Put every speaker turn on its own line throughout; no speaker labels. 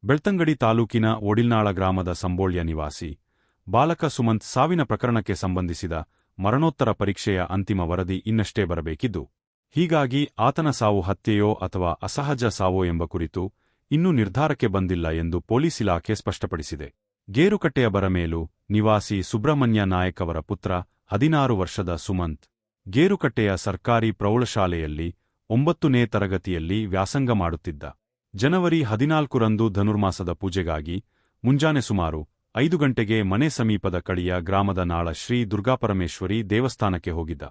ಬೆಳ್ತಂಗಡಿ ತಾಲೂಕಿನ ಒಡಿಲ್ನಾಳ ಗ್ರಾಮದ ಸಂಬೋಳ್ಯ ನಿವಾಸಿ ಬಾಲಕ ಸುಮಂತ್ ಸಾವಿನ ಪ್ರಕರಣಕ್ಕೆ ಸಂಬಂಧಿಸಿದ ಮರಣೋತ್ತರ ಪರೀಕ್ಷೆಯ ಅಂತಿಮ ವರದಿ ಇನ್ನಷ್ಟೇ ಬರಬೇಕಿದ್ದು, ಹೀಗಾಗಿ ಆತನ ಸಾವು ಹತ್ಯೆಯೋ ಅಥವಾ ಅಸಹಜ ಸಾವೋ ಎಂಬ ಕುರಿತು ಇನ್ನೂ ನಿರ್ಧಾರಕ್ಕೆ ಬಂದಿಲ್ಲ ಎಂದು ಪೊಲೀಸ್ ಇಲಾಖೆ ಸ್ಪಷ್ಟಪಡಿಸಿದೆ. ಗೇರುಕಟ್ಟೆಯ ಬರಮೇಲು ನಿವಾಸಿ ಸುಬ್ರಹ್ಮಣ್ಯ ನಾಯಕ್ ಅವರ ಪುತ್ರ 16 ವರ್ಷದ ಸುಮಂತ್ ಗೇರುಕಟ್ಟೆಯ ಸರ್ಕಾರಿ ಪ್ರೌಢಶಾಲೆಯಲ್ಲಿ 9ನೇ ತರಗತಿಯಲ್ಲಿ ವ್ಯಾಸಂಗ ಮಾಡುತ್ತಿದ್ದ. ಜನವರಿ 14ರಂದು ಧನುರ್ಮಾಸದ ಪೂಜೆಗಾಗಿ ಮುಂಜಾನೆ ಸುಮಾರು 5 ಗಂಟೆಗೆ ಮನೆ ಸಮೀಪದ ಕಳಿಯ ಗ್ರಾಮದ ನಾಳ ಶ್ರೀ ದುರ್ಗಾಪರಮೇಶ್ವರಿ ದೇವಸ್ಥಾನಕ್ಕೆ ಹೋಗಿದ್ದ.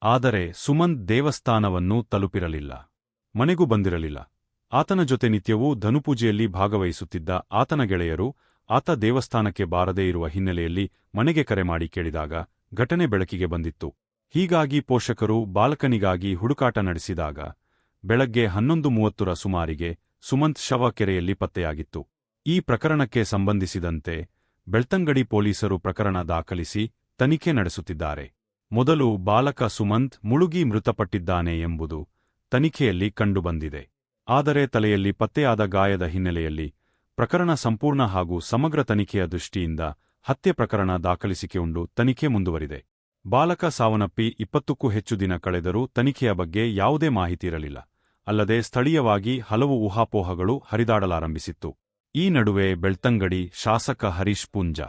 ಆದರೆ ಸುಮಂತ್ ದೇವಸ್ಥಾನವನ್ನು ತಲುಪಿರಲಿಲ್ಲ, ಮನೆಗೂ ಬಂದಿರಲಿಲ್ಲ. ಆತನ ಜೊತೆ ನಿತ್ಯವೂ ಧನುಪೂಜೆಯಲ್ಲಿ ಭಾಗವಹಿಸುತ್ತಿದ್ದ ಆತನ ಗೆಳೆಯರು ಆತ ದೇವಸ್ಥಾನಕ್ಕೆ ಬಾರದೇ ಇರುವ ಹಿನ್ನೆಲೆಯಲ್ಲಿ ಮನೆಗೆ ಕರೆ ಮಾಡಿ ಕೇಳಿದಾಗ ಘಟನೆ ಬೆಳಕಿಗೆ ಬಂದಿತ್ತು. ಹೀಗಾಗಿ ಪೋಷಕರು ಬಾಲಕನಿಗಾಗಿ ಹುಡುಕಾಟ ನಡೆಸಿದಾಗ ಬೆಳಗ್ಗೆ 11:30ರ ಸುಮಾರಿಗೆ ಸುಮಂತ್ ಶವ ಕೆರೆಯಲ್ಲಿ ಪತ್ತೆಯಾಗಿತ್ತು. ಈ ಪ್ರಕರಣಕ್ಕೆ ಸಂಬಂಧಿಸಿದಂತೆ ಬೆಳ್ತಂಗಡಿ ಪೊಲೀಸರು ಪ್ರಕರಣ ದಾಖಲಿಸಿ ತನಿಖೆ ನಡೆಸುತ್ತಿದ್ದಾರೆ. ಮೊದಲು ಬಾಲಕ ಸುಮಂತ್ ಮುಳುಗಿ ಮೃತಪಟ್ಟಿದ್ದಾನೆ ಎಂಬುದು ತನಿಖೆಯಲ್ಲಿ ಕಂಡುಬಂದಿದೆ. ಆದರೆ ತಲೆಯಲ್ಲಿ ಪತ್ತೆಯಾದ ಗಾಯದ ಹಿನ್ನೆಲೆಯಲ್ಲಿ ಪ್ರಕರಣ ಸಂಪೂರ್ಣ ಹಾಗೂ ಸಮಗ್ರ ತನಿಖೆಯ ದೃಷ್ಟಿಯಿಂದ ಹತ್ಯೆ ಪ್ರಕರಣ ದಾಖಲಿಸಿಕೊಂಡು ತನಿಖೆ ಮುಂದುವರಿದೆ. ಬಾಲಕ ಸಾವನ್ನಪ್ಪಿ 20ಕ್ಕೂ ಹೆಚ್ಚು ದಿನ ಕಳೆದರೂ ತನಿಖೆಯ ಬಗ್ಗೆ ಯಾವುದೇ ಮಾಹಿತಿ ಇರಲಿಲ್ಲ. ಅಲ್ಲದೆ ಸ್ಥಳೀಯವಾಗಿ ಹಲವು ಊಹಾಪೋಹಗಳು ಹರಿದಾಡಲಾರಂಭಿಸಿತ್ತು. ಈ ನಡುವೆ ಬೆಳ್ತಂಗಡಿ ಶಾಸಕ ಹರೀಶ್ ಪೂಂಜಾ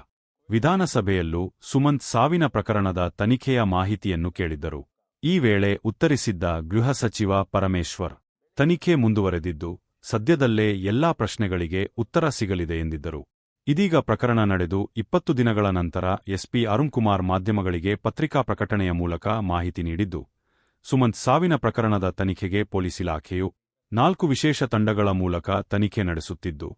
ವಿಧಾನಸಭೆಯಲ್ಲೂ ಸುಮಂತ್ ಸಾವಿನ ಪ್ರಕರಣದ ತನಿಖೆಯ ಮಾಹಿತಿಯನ್ನು ಕೇಳಿದ್ದರು. ಈ ವೇಳೆ ಉತ್ತರಿಸಿದ್ದ ಗೃಹ ಸಚಿವ ಪರಮೇಶ್ವರ್, ತನಿಖೆ ಮುಂದುವರೆದಿದ್ದು ಸದ್ಯದಲ್ಲೇ ಎಲ್ಲಾ ಪ್ರಶ್ನೆಗಳಿಗೆ ಉತ್ತರ ಸಿಗಲಿದೆ ಎಂದಿದ್ದರು. ಇದೀಗ ಪ್ರಕರಣ ನಡೆದು 20 ದಿನಗಳ ನಂತರ ಎಸ್ಪಿ ಅರುಣ್ಕುಮಾರ್ ಮಾಧ್ಯಮಗಳಿಗೆ ಪತ್ರಿಕಾ ಪ್ರಕಟಣೆಯ ಮೂಲಕ ಮಾಹಿತಿ ನೀಡಿದ್ದು, ಸುಮಂತ್ ಸಾವಿನ ಪ್ರಕರಣದ ತನಿಖೆಗೆ ಪೊಲೀಸ್ ಇಲಾಖೆಯು 4 ವಿಶೇಷ ತಂಡಗಳ ಮೂಲಕ ತನಿಖೆ ನಡೆಸುತ್ತಿದ್ದು,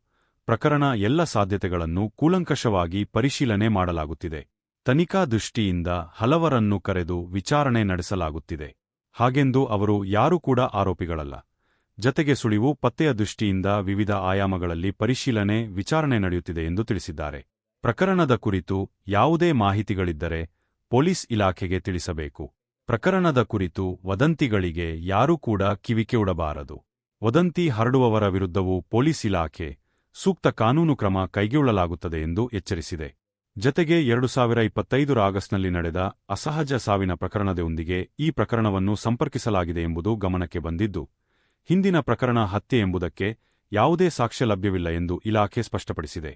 ಪ್ರಕರಣ ಎಲ್ಲ ಸಾಧ್ಯತೆಗಳನ್ನು ಕೂಲಂಕಷವಾಗಿ ಪರಿಶೀಲನೆ ಮಾಡಲಾಗುತ್ತಿದೆ. ತನಿಖಾ ದೃಷ್ಟಿಯಿಂದ ಹಲವರನ್ನು ಕರೆದು ವಿಚಾರಣೆ ನಡೆಸಲಾಗುತ್ತಿದೆ. ಹಾಗೆಂದು ಅವರು ಯಾರೂ ಕೂಡ ಆರೋಪಿಗಳಲ್ಲ. ಜತೆಗೆ ಸುಳಿವು ಪತ್ತೆಯ ದೃಷ್ಟಿಯಿಂದ ವಿವಿಧ ಆಯಾಮಗಳಲ್ಲಿ ಪರಿಶೀಲನೆ, ವಿಚಾರಣೆ ನಡೆಯುತ್ತಿದೆ ಎಂದು ತಿಳಿಸಿದ್ದಾರೆ. ಪ್ರಕರಣದ ಕುರಿತು ಯಾವುದೇ ಮಾಹಿತಿಗಳಿದ್ದರೆ ಪೊಲೀಸ್ ಇಲಾಖೆಗೆ ತಿಳಿಸಬೇಕು. ಪ್ರಕರಣದ ಕುರಿತು ವದಂತಿಗಳಿಗೆ ಯಾರೂ ಕೂಡ ಕಿವಿಕೆಡಬಾರದು. ವದಂತಿ ಹರಡುವವರ ವಿರುದ್ಧವೂ ಪೊಲೀಸ್ ಇಲಾಖೆ ಸೂಕ್ತ ಕಾನೂನು ಕ್ರಮ ಕೈಗೊಳ್ಳಲಾಗುತ್ತದೆ ಎಂದು ಎಚ್ಚರಿಸಿದೆ. ಜತೆಗೆ 2025ರ ಆಗಸ್ಟ್ನಲ್ಲಿ ನಡೆದ ಅಸಹಜ ಸಾವಿನ ಪ್ರಕರಣದೊಂದಿಗೆ ಈ ಪ್ರಕರಣವನ್ನು ಸಂಪರ್ಕಿಸಲಾಗಿದೆ ಎಂಬುದು ಗಮನಕ್ಕೆ ಬಂದಿದ್ದು, ಹಿಂದಿನ ಪ್ರಕರಣ ಹತ್ಯೆ ಎಂಬುದಕ್ಕೆ ಯಾವುದೇ ಸಾಕ್ಷ್ಯ ಲಭ್ಯವಿಲ್ಲ ಎಂದು ಇಲಾಖೆ ಸ್ಪಷ್ಟಪಡಿಸಿದೆ.